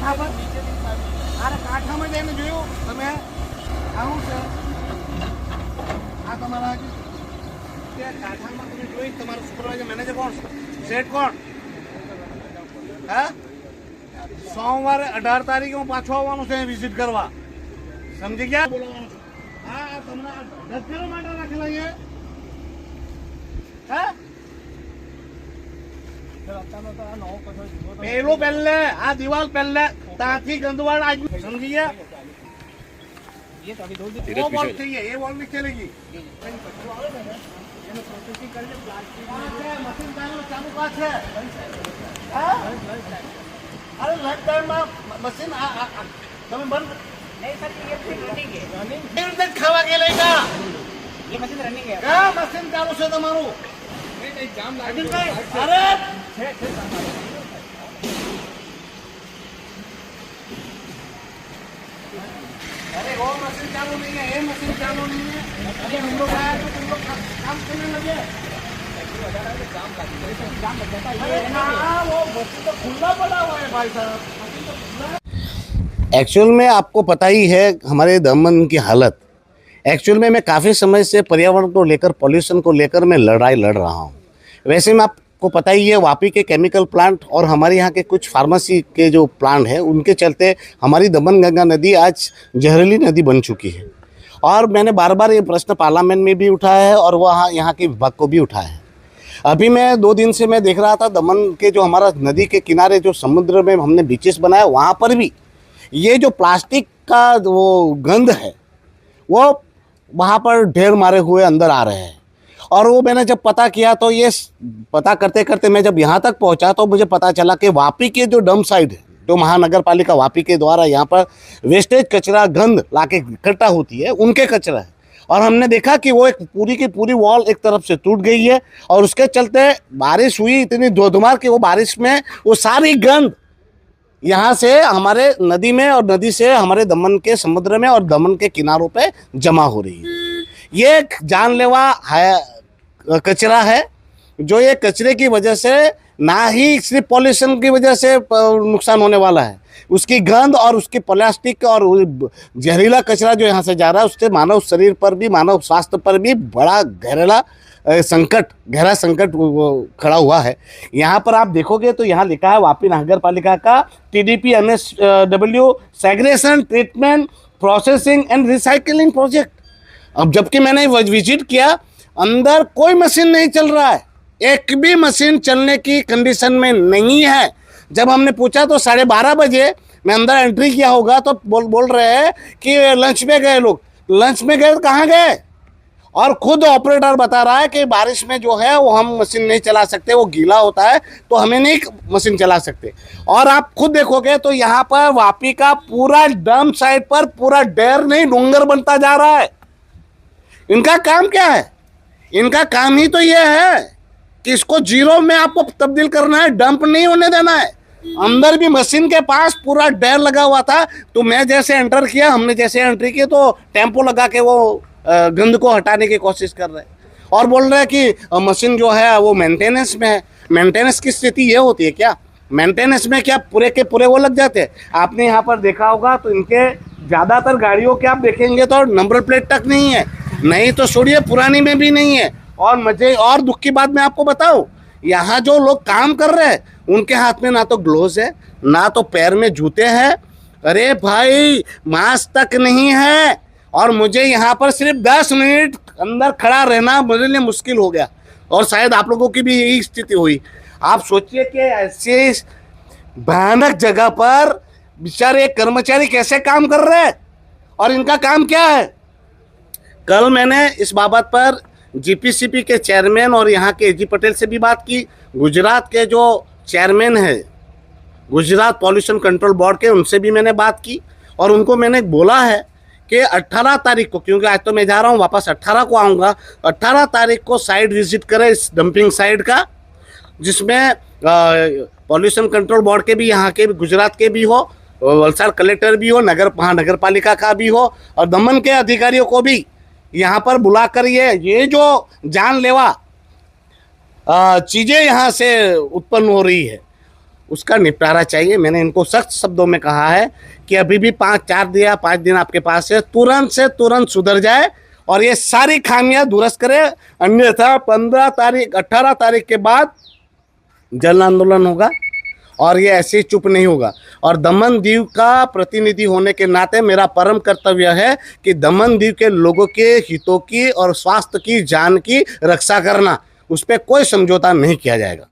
કાંઠા પર અરે કાંઠામાં જઈને જોયું તમે આવું છે આ તમારા તે કાંઠામાં તમે જોઈ તમારો સુપરવાઇઝર મેનેજર કોણ સેટ કોણ હા સોમવારે 18 તારીખે હું પાછો આવવાનું છે વિઝિટ કરવા સમજી ગયા બોલાવવાનું હા તમને 10 માટે રાખેલા છે હા પેલું પહેલે આ દિવાલ પહેલે ત્યાંથી ગંદવાડ आज समझी गया ये तो अभी दो दिन वो वॉल चाहिए ये वॉल नहीं चलेगी मशीन चालू का है अरे लाइफ टाइम में मशीन તમે બંધ नहीं सर ये रनिंग है रनिंग खावा गेलेगा ये मशीन रनिंग है क्या मशीन चालू છે તમારું नहीं जाम लागे अरे अरे वो मशीन चालू नहीं है ये मशीन चालू नहीं है अरे हम लोग आए तो तुम लोग काम करने लगे जाम लग जाता है वो मशीन तो खुला पड़ा हुआ है भाई साहब मशीन तो खुला एक्चुअल में आपको पता ही है हमारे दमन की हालत। एक्चुअल में मैं काफ़ी समय से पर्यावरण को लेकर पॉल्यूशन को लेकर मैं लड़ाई लड़ रहा हूँ। वैसे में आपको पता ही है वापी के केमिकल प्लांट और हमारे यहाँ के कुछ फार्मेसी के जो प्लांट हैं उनके चलते हमारी दमन गंगा नदी आज जहरीली नदी बन चुकी है। और मैंने बार बार ये प्रश्न पार्लियामेंट में भी उठाया है और वहाँ यहाँ के विभाग को भी उठाया है। अभी मैं 2 दिन से मैं देख रहा था दमन के जो हमारा नदी के किनारे जो समुद्र में हमने बीचेस बनाया वहाँ पर भी ये जो प्लास्टिक का वो गंध है वो वहाँ पर ढेर मारे हुए अंदर आ रहे हैं। और वो मैंने जब पता किया तो ये पता करते करते मैं जब यहाँ तक पहुँचा तो मुझे पता चला कि वापी के जो डंप साइड है जो महानगर पालिका वापी के द्वारा यहाँ पर वेस्टेज कचरा गंद लाके इकट्ठा होती है उनके कचरा है। और हमने देखा कि वो एक पूरी की पूरी वॉल एक तरफ से टूट गई है और उसके चलते बारिश हुई इतनी धोधमार कि वो बारिश में वो सारी गंद यहाँ से हमारे नदी में और नदी से हमारे दमन के समुद्र में और दमन के किनारों पे जमा हो रही है। ये एक जानलेवा है कचरा है जो ये कचरे की वजह से ना ही सिर्फ पॉल्यूशन की वजह से नुकसान होने वाला है उसकी गंध और उसकी प्लास्टिक और जहरीला कचरा जो यहाँ से जा रहा है उससे मानव शरीर पर भी मानव स्वास्थ्य पर भी बड़ा गहरा संकट खड़ा हुआ है। यहाँ पर आप देखोगे तो यहाँ लिखा है वापी नगर पालिका का TDP MSW segregation treatment processing and recycling project. अब जबकि मैंने विजिट किया अंदर कोई मशीन नहीं चल रहा है एक भी मशीन चलने की कंडीशन में नहीं है। जब हमने पूछा तो 12:30 बजे मैं अंदर एंट्री किया होगा तो बोल रहे हैं कि लंच में गए लोग लंच में गए कहाँ गए और खुद ऑपरेटर बता रहा है कि बारिश में जो है वो हम मशीन नहीं चला सकते वो गीला होता है तो हमें नहीं मशीन चला सकते। और आप खुद देखोगे तो यहाँ पर वापी का पूरा डंप साइट पर पूरा ढेर नहीं डूंगर बनता जा रहा है। इनका काम क्या है इनका काम ही तो ये है कि इसको जीरो में आपको तब्दील करना है डंप नहीं होने देना है। अंदर भी मशीन के पास पूरा ढेर लगा हुआ था तो मैं जैसे एंटर किया हमने जैसे एंट्री की तो टेम्पो लगा के वो गंद को हटाने की कोशिश कर रहे हैं और बोल रहे हैं कि मशीन जो है वो मेंटेनेंस में है। मेंटेनेंस की स्थिति ये होती है क्या मेंटेनेंस में क्या पूरे के पूरे वो लग जाते हैं। आपने यहाँ पर देखा होगा तो इनके ज़्यादातर गाड़ियों के आप देखेंगे तो नंबर प्लेट तक नहीं है नहीं तो छोड़िए पुरानी में भी नहीं है। और मुझे और दुख की बात मैं आपको बताऊँ यहाँ जो लोग काम कर रहे हैं उनके हाथ में ना तो ग्लोव्स है ना तो पैर में जूते हैं। अरे भाई मास्क तक नहीं है और मुझे यहाँ पर सिर्फ 10 मिनट अंदर खड़ा रहना मेरे लिए मुश्किल हो गया और शायद आप लोगों की भी यही स्थिति हुई। आप सोचिए कि ऐसे भयानक जगह पर बेचारे कर्मचारी कैसे काम कर रहे हैं और इनका काम क्या है। कल मैंने इस बाबत पर GPCP के चेयरमैन और यहाँ के AG पटेल से भी बात की। गुजरात के जो चेयरमैन है गुजरात पॉल्यूशन कंट्रोल बोर्ड के उनसे भी मैंने बात की और उनको मैंने बोला है कि 18 तारीख को क्योंकि आज तो मैं जा रहा हूँ वापस 18 को आऊँगा 18 तारीख को साइट विजिट करें इस डंपिंग साइट का जिसमें पॉल्यूशन कंट्रोल बोर्ड के भी यहाँ के गुजरात के भी हो वलसाड़ कलेक्टर भी हो महानगर पालिका का भी हो और दमन के अधिकारियों को भी यहाँ पर बुलाकर ये जो जानलेवा चीज़ें यहाँ से उत्पन्न हो रही है उसका निपटारा चाहिए। मैंने इनको सख्त शब्दों में कहा है कि अभी भी 5 दिन आपके पास है, तुरंत से तुरंत सुधर जाए और ये सारी खामियां दुरुस्त करे, अन्यथा 15 तारीख 18 तारीख के बाद जन आंदोलन होगा और ये ऐसे ही चुप नहीं होगा। और दमन दीव का प्रतिनिधि होने के नाते मेरा परम कर्तव्य है कि दमन दीव के लोगों के हितों की और स्वास्थ्य की, जान की रक्षा करना, उस पर कोई समझौता नहीं किया जाएगा।